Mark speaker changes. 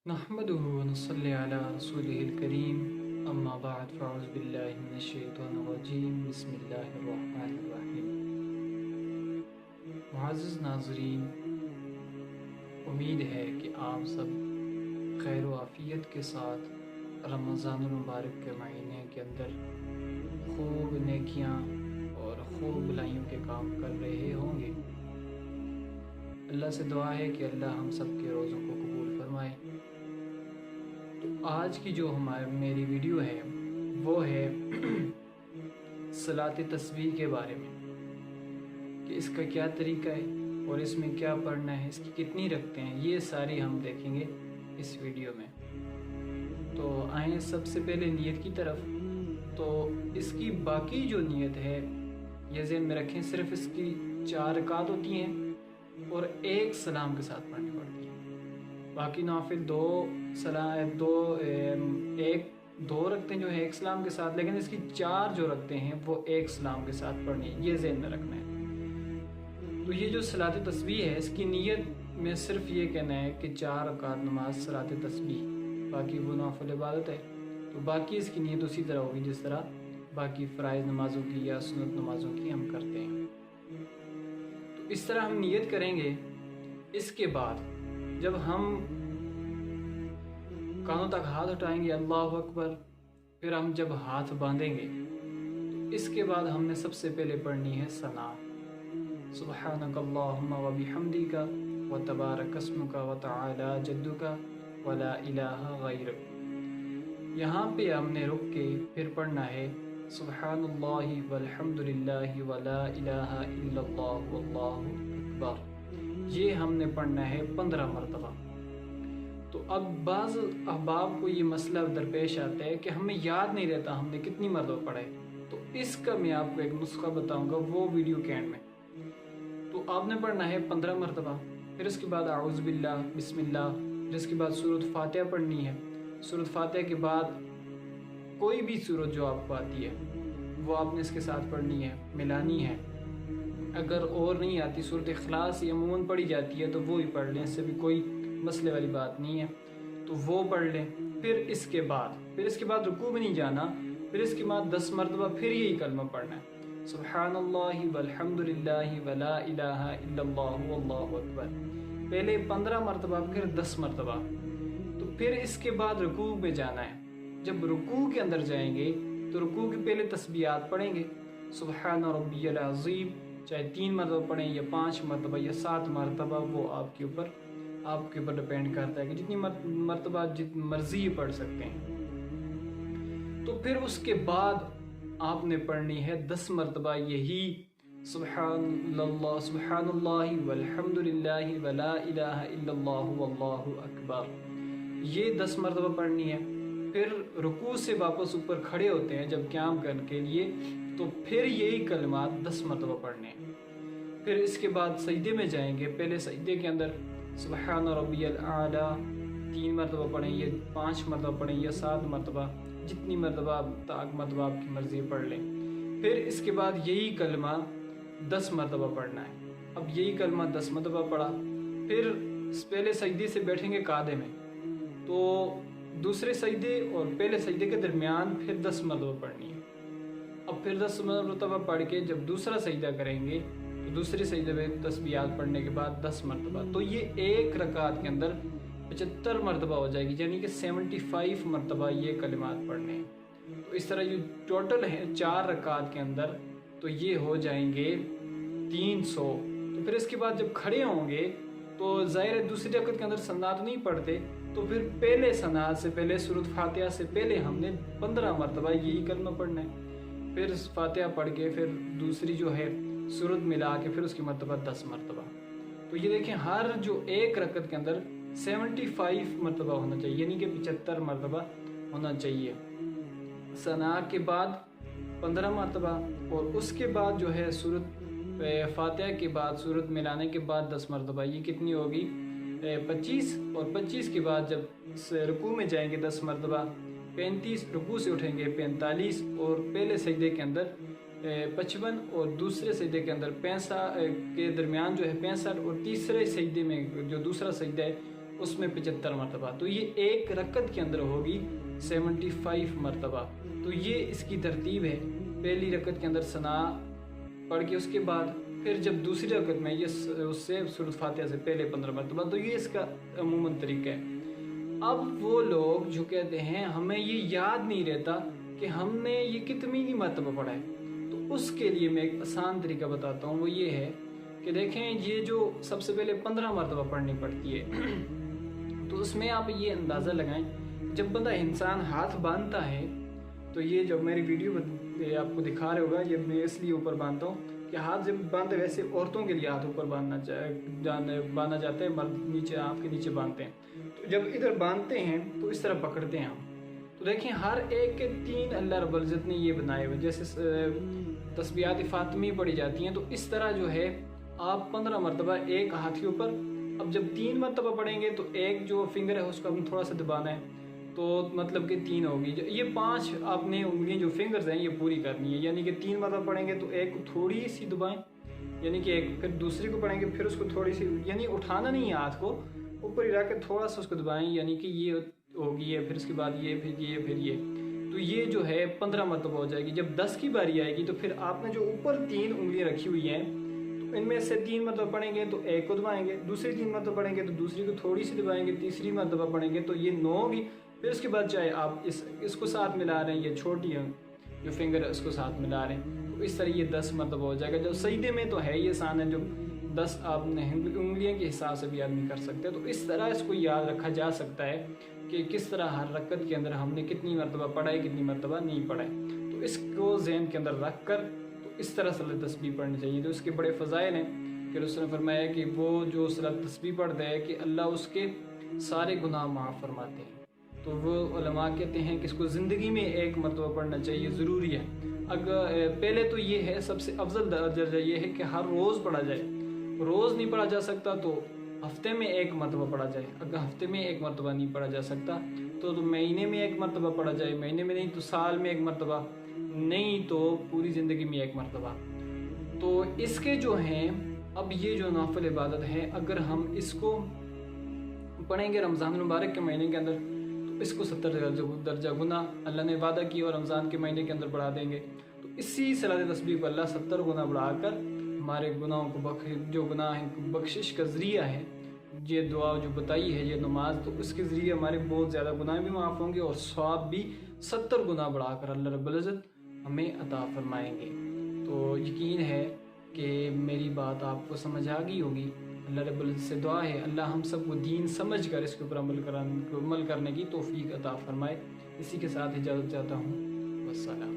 Speaker 1: نحمده ونصلي على رسوله الكريم اما بعد فاعوذ باللہ من الشیطان الرجیم بسم اللہ الرحمن الرحیم۔ معزز ناظرین، امید ہے کہ آپ سب خیر و عافیت کے ساتھ رمضان المبارک کے مہینے کے اندر خوب نیکیاں اور خوب بھلائیوں کے کام کر رہے ہوں گے۔ اللہ سے دعا ہے کہ اللہ ہم سب کے روزوں کو قبول فرمائے۔ تو آج کی جو میری ویڈیو ہے وہ ہے صلاۃ تسبیح کے بارے میں، کہ اس کا کیا طریقہ ہے اور اس میں کیا پڑھنا ہے، اس کی کتنی رکھتے ہیں، یہ ساری ہم دیکھیں گے اس ویڈیو میں۔ تو آئیں سب سے پہلے نیت کی طرف۔ تو اس کی باقی جو نیت ہے یہ ذہن میں رکھیں، صرف اس کی 4 رکعت ہوتی ہیں اور ایک سلام کے ساتھ پڑھنی پڑتی ہے۔ باقی نوافل دو رکھتے ہیں جو ہے ایک سلام کے ساتھ، لیکن اس کی 4 جو رکھتے ہیں وہ ایک سلام کے ساتھ پڑھنی ہے، یہ ذہن میں رکھنا ہے۔ تو یہ جو صلاۃ تسبیح ہے، اس کی نیت میں صرف یہ کہنا ہے کہ 4 رکعت نماز صلاۃ تسبیح، باقی وہ نوافل عبادت ہے، تو باقی اس کی نیت اسی طرح ہوگی جس طرح باقی فرائض نمازوں کی یا سنت نمازوں کی ہم کرتے ہیں۔ تو اس طرح ہم نیت کریں گے۔ اس کے بعد جب ہم کانوں تک ہاتھ اٹھائیں گے اللہ اکبر، پھر ہم جب ہاتھ باندھیں گے تو اس کے بعد ہم نے سب سے پہلے پڑھنی ہے ثنا، سبحانک اللہم و بحمدک و تبارک اسمک و تعالی جدک ولا الہ غیرک۔ یہاں پہ ہم نے رک کے پھر پڑھنا ہے سبحان اللہ والحمد للہ ولا الہ الا اللہ واللہ اکبر۔ یہ ہم نے پڑھنا ہے 15 مرتبہ۔ تو اب بعض احباب کو یہ مسئلہ درپیش آتا ہے کہ ہمیں یاد نہیں رہتا ہم نے کتنی مرتبہ پڑھا ہے، تو اس کا میں آپ کو ایک نسخہ بتاؤں گا وہ ویڈیو کے اینڈ میں۔ تو آپ نے پڑھنا ہے 15 مرتبہ، پھر اس کے بعد اعوذ باللہ، بسم اللہ، پھر اس کے بعد سورۃ فاتحہ پڑھنی ہے۔ سورۃ فاتحہ کے بعد کوئی بھی سورت جو آپ کو آتی ہے وہ آپ نے اس کے ساتھ پڑھنی ہے، ملانی ہے۔ اگر اور نہیں آتی، سورۃ اخلاص یہ عموماً پڑھی جاتی ہے تو وہ ہی پڑھ لیں، اس سے بھی کوئی مسئلے والی بات نہیں ہے، تو وہ پڑھ لیں۔ پھر اس کے بعد رکوع میں نہیں جانا، پھر اس کے بعد 10 مرتبہ پھر یہی کلمہ پڑھنا ہے سبحان اللہ والحمد للہ ولا الہ الا اللہ واللہ اکبر، پہلے 15 مرتبہ پھر 10 مرتبہ۔ تو پھر اس کے بعد رکوع میں جانا ہے۔ جب رکوع کے اندر جائیں گے تو رکوع کے پہلے تسبیحات پڑھیں گے، سبحان ربی العظیم، چاہے 3 مرتبہ پڑھیں یا 5 مرتبہ یا 7 مرتبہ، وہ آپ کے اوپر ڈپینڈ کرتا ہے کہ جتنی مرتبہ مرضی پڑھ سکتے ہیں۔ تو پھر اس کے بعد آپ نے پڑھنی ہے 10 مرتبہ یہی سبحان اللہ والحمد للہ ولا الہ الا اللہ واللہ اکبر، یہ 10 مرتبہ پڑھنی ہے۔ پھر رکوع سے واپس اوپر کھڑے ہوتے ہیں جب قیام کرنے کے لیے، تو پھر یہی کلمات 10 مرتبہ پڑھنے ہیں۔ پھر اس کے بعد سجدے میں جائیں گے، پہلے سجدے کے اندر سبحان ربی الاعلیٰ 3 مرتبہ پڑھیں یا 5 مرتبہ پڑھیں یا 7 مرتبہ، جتنی مرتبہ آپ کی مرضی پڑھ لیں۔ پھر اس کے بعد یہی کلمہ 10 مرتبہ پڑھنا ہے۔ اب یہی کلمہ 10 مرتبہ پڑھا، پھر پہلے سجدے سے بیٹھیں گے قعدے میں، تو دوسرے سجدے اور پہلے سجدے کے درمیان پھر 10 مرتبہ پڑھنی ہے۔ اب پھر 10 مرتبہ پڑھ کے جب دوسرا سجدہ کریں گے تو دوسرے سجدے میں تسبیحات پڑھنے کے بعد 10 مرتبہ، تو یہ ایک رکعت کے اندر 75 مرتبہ ہو جائے گی، یعنی کہ 75 مرتبہ یہ کلمات پڑھنے ہیں۔ تو اس طرح یہ ٹوٹل ہے 4 رکعت کے اندر، تو یہ ہو جائیں گے 300۔ تو پھر اس کے بعد جب کھڑے ہوں گے تو ظاہر ہے دوسری رکعت کے اندر ثنا تو نہیں پڑھتے، تو پھر پہلے ثنا سے پہلے سورۃ فاتحہ سے پہلے ہم نے 15 مرتبہ یہی کلمہ پڑھنا ہے۔ پھر فاتحہ پڑھ کے پھر دوسری جو ہے سورت ملا کے پھر اس کی مرتبہ 10 مرتبہ۔ تو یہ دیکھیں ہر جو ایک رکعت کے اندر 75 مرتبہ ہونا چاہیے، یعنی کہ 75 مرتبہ ہونا چاہیے۔ ثنا کے بعد 15 مرتبہ، اور اس کے بعد جو ہے سورت فاتحہ کے بعد سورت ملانے کے بعد 10 مرتبہ، یہ کتنی ہوگی 25، اور 25 کے بعد جب رکوع میں جائیں گے 10 مرتبہ، 35 رکوع سے اٹھیں گے 45، اور پہلے سجدے کے اندر 55 اور دوسرے سجدے کے اندر 65 کے درمیان جو ہے 65، اور تیسرے سجدے میں جو دوسرا سجدہ ہے اس میں 75 مرتبہ, تو یہ ایک رکعت کے اندر ہوگی 75 مرتبہ. تو یہ اس کی ترتیب ہے. پہلی رکعت کے اندر ثنا پڑھ کے اس کے بعد پھر جب دوسری رکعت میں یہ اس سے سورۃ فاتحہ سے پہلے 15 مرتبہ. تو یہ اس کا عموماً طریقہ ہے. اب وہ لوگ جو کہتے ہیں ہمیں یہ یاد نہیں رہتا کہ ہم نے یہ کتنی مرتبہ پڑھا ہے, تو اس کے لیے میں ایک آسان طریقہ بتاتا ہوں. وہ یہ ہے کہ دیکھیں یہ جو سب سے پہلے 15 مرتبہ پڑھنی پڑتی ہے, تو اس میں آپ یہ اندازہ لگائیں جب بندہ انسان ہاتھ باندھتا ہے, تو یہ جو میری ویڈیو آپ کو دکھا رہے ہوگا, یہ میں اس لیے اوپر باندھتا ہوں کہ ہاتھ جب باندھے, ویسے عورتوں کے لیے ہاتھ اوپر باندھنا جاتا ہے, مرد نیچے آنکھ کے نیچے باندھتے ہیں. تو جب ادھر باندھتے ہیں تو اس طرح پکڑتے ہیں ہم. تو دیکھیں ہر ایک کے 3 اللہ رب العزت نے یہ بنائے ہوئے, جیسے تسبیحات فاطمی پڑھی جاتی ہیں, تو اس طرح جو ہے آپ 15 مرتبہ ایک ہاتھ کے اوپر. اب جب 3 مرتبہ پڑھیں گے تو ایک جو فنگر ہے اس کو ہم تھوڑا سا دبانا ہے, تو مطلب کہ 3 ہوگی. یہ 5 آپ نے انگلیاں جو فنگرز ہیں یہ پوری کرنی ہے, یعنی کہ 3 مرتبہ پڑھیں گے تو ایک کو تھوڑی سی دبائیں, یعنی کہ ایک, پھر دوسری کو پڑھیں گے پھر اس کو تھوڑی سی, یعنی اٹھانا نہیں ہے ہاتھ کو, اوپر ہی رکھ کے تھوڑا سا اس کو دبائیں, یعنی کہ یہ ہوگی ہے, پھر اس کے بعد یہ, پھر یہ, پھر یہ. تو یہ جو ہے 15 مرتبہ ہو جائے گی. جب 10 کی باری آئے گی تو پھر آپ نے جو اوپر 3 انگلیاں رکھی ہوئی ہیں, تو ان میں سے 3 مرتبہ پڑھیں گے تو ایک کو دبائیں گے, دوسری 3 مرتبہ پڑھیں گے تو دوسری کو تھوڑی سی دبائیں گے, تیسری مرتبہ پڑھیں گے تو یہ 9 ہوگی. پھر اس کے بعد چاہے آپ اس کو ساتھ ملا رہے ہیں, یہ چھوٹی ہے جو فنگر ہے اس کو ساتھ ملا رہے ہیں, تو اس طرح یہ 10 مرتبہ ہو جائے گا. جو سجدے میں تو ہے یہ آسان ہے, جو 10 آپ نے انگلیاں کے حساب سے بھی آدمی کر سکتے ہیں. تو اس طرح اس کو یاد رکھا جا سکتا ہے کہ کس طرح ہر رکعت کے اندر ہم نے کتنی مرتبہ پڑھا ہے, کتنی مرتبہ نہیں پڑھا ہے. تو اس کو ذہن کے اندر رکھ کر تو اس طرح صلاۃ تسبیح پڑھنی چاہیے. تو اس کے بڑے فضائل ہیں کہ رسول نے فرمایا کہ وہ جو صلاۃ تسبیح پڑھتا ہے کہ اللہ اس کے سارے گناہ معاف فرماتے ہیں. تو وہ علماء کہتے ہیں کہ اس کو زندگی میں ایک مرتبہ پڑھنا چاہیے, ضروری ہے. اگر پہلے تو یہ ہے سب سے افضل درجہ یہ ہے کہ ہر روز پڑھا جائے. روز نہیں پڑھا جا سکتا تو ہفتے میں ایک مرتبہ پڑھا جائے. اگر ہفتے میں ایک مرتبہ نہیں پڑھا جا سکتا تو مہینے میں ایک مرتبہ پڑھا جائے, مہینے میں نہیں تو سال میں ایک مرتبہ, نہیں تو پوری زندگی میں ایک مرتبہ. تو اس کے جو ہیں اب یہ جو نافل عبادت ہے, اگر ہم اس کو پڑھیں گے رمضان المبارک کے مہینے کے اندر تو اس کو 70 درجہ گناہ اللہ نے وعدہ کیا, اور رمضان کے مہینے کے اندر بڑھا دیں گے. تو اسی صلاۃ تسبیح کو اللہ 70 گنا بڑھا کر ہمارے گناہوں کو جو گناہ ہیں بخشش کا ذریعہ ہے, یہ دعا جو بتائی ہے یہ نماز, تو اس کے ذریعے ہمارے بہت زیادہ گناہ بھی معاف ہوں گے اور ثواب بھی 70 گنا بڑھا کر اللہ رب العزت ہمیں عطا فرمائیں گے. تو یقین ہے کہ میری بات آپ کو سمجھ آ گئی ہوگی. اللہ رب العزت سے دعا ہے اللہ ہم سب کو دین سمجھ کر اس کے اوپر عمل کرنے کی توفیق عطا فرمائے. اسی کے ساتھ اجازت چاہتا ہوں. والسلام.